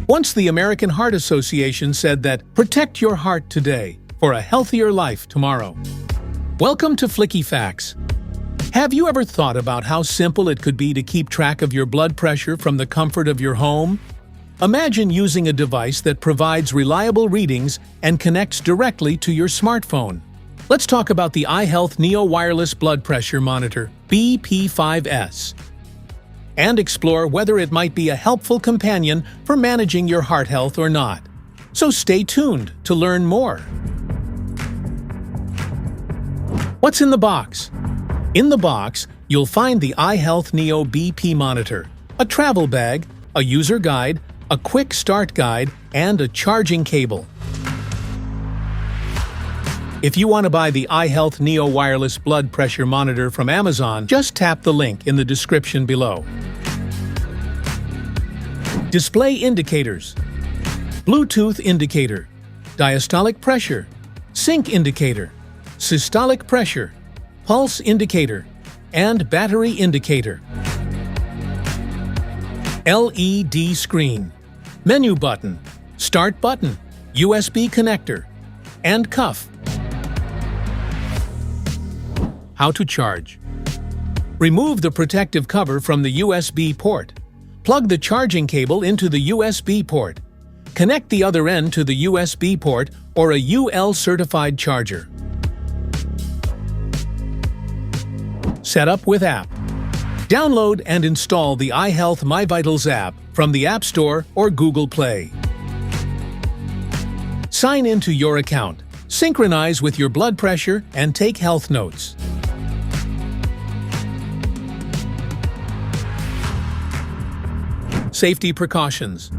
Once the American Heart Association said that, "Protect your heart today for a healthier life tomorrow." Welcome to Flicky Facts. Have you ever thought about how simple it could be to keep track of your blood pressure from the comfort of your home? Imagine using a device that provides reliable readings and connects directly to your smartphone. Let's talk about the iHealth Neo Wireless Blood Pressure Monitor, BP5S, and explore whether it might be a helpful companion for managing your heart health or not. So stay tuned to learn more. What's in the box? In the box, you'll find the iHealth Neo BP Monitor, a travel bag, a user guide, a quick start guide, and a charging cable. If you want to buy the iHealth Neo Wireless Blood Pressure Monitor from Amazon, just tap the link in the description below. Display indicators: Bluetooth indicator, diastolic pressure, sync indicator, systolic pressure, pulse indicator, and battery indicator. LED screen, menu button, start button, USB connector, and cuff. How to charge. Remove the protective cover from the USB port. Plug the charging cable into the USB port. Connect the other end to the USB port or a UL-certified charger. Setup with app. Download and install the iHealth MyVitals app from the App Store or Google Play. Sign into your account, synchronize with your blood pressure, and take health notes. Safety precautions.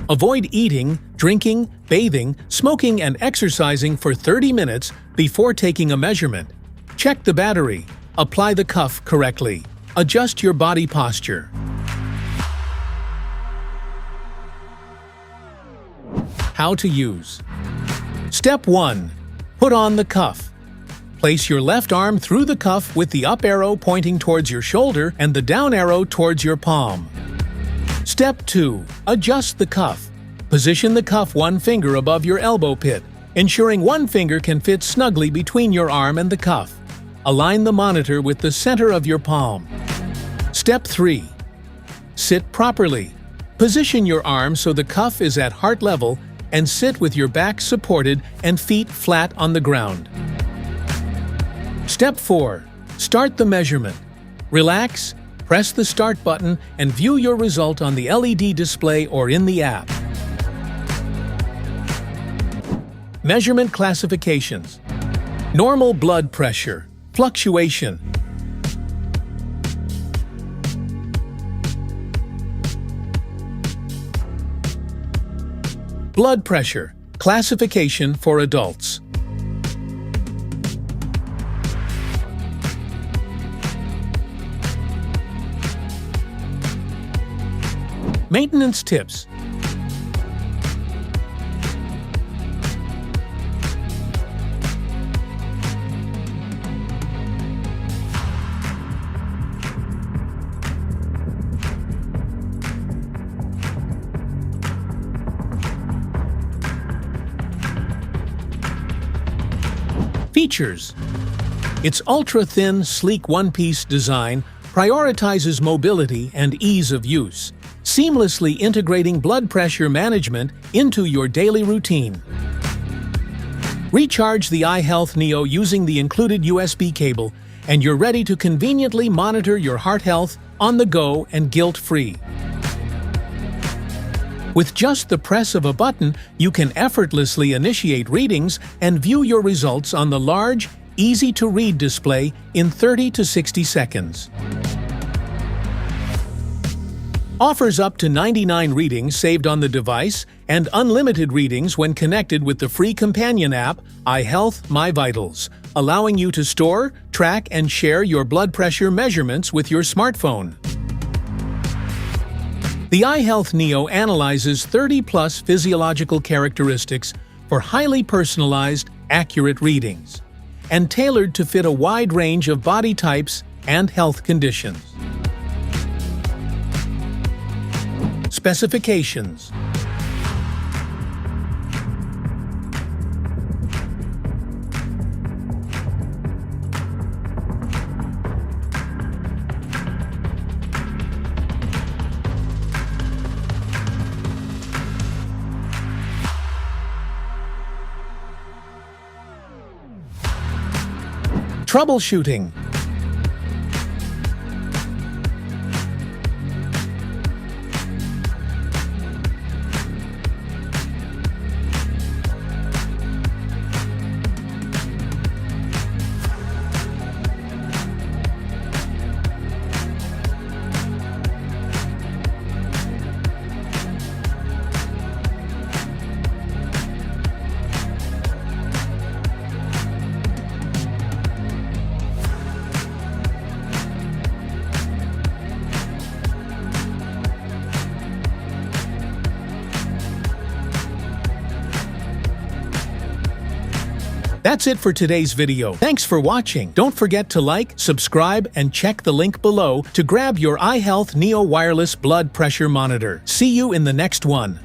Avoid eating, drinking, bathing, smoking, and exercising for 30 minutes before taking a measurement. Check the battery. Apply the cuff correctly. Adjust your body posture. How to use. Step 1. Put on the cuff. Place your left arm through the cuff with the up arrow pointing towards your shoulder and the down arrow towards your palm. Step 2. Adjust the cuff. Position the cuff one finger above your elbow pit, ensuring one finger can fit snugly between your arm and the cuff. Align the monitor with the center of your palm. Step 3. Sit properly. Position your arm so the cuff is at heart level and sit with your back supported and feet flat on the ground. Step 4. Start the measurement. Relax, press the start button, and view your result on the LED display or in the app. Measurement classifications. Normal blood pressure. Fluctuation. Blood pressure. Classification for adults. Maintenance tips. Features. Its ultra-thin, sleek one-piece design prioritizes mobility and ease of use, seamlessly integrating blood pressure management into your daily routine. Recharge the iHealth Neo using the included USB cable, and you're ready to conveniently monitor your heart health on the go and guilt-free. With just the press of a button, you can effortlessly initiate readings and view your results on the large, easy-to-read display in 30 to 60 seconds. Offers up to 99 readings saved on the device and unlimited readings when connected with the free companion app, iHealth MyVitals, allowing you to store, track, and share your blood pressure measurements with your smartphone. The iHealth Neo analyzes 30-plus physiological characteristics for highly personalized, accurate readings, and tailored to fit a wide range of body types and health conditions. Specifications. Troubleshooting. That's it for today's video. Thanks for watching. Don't forget to like, subscribe, and check the link below to grab your iHealth Neo Wireless Blood Pressure Monitor. See you in the next one.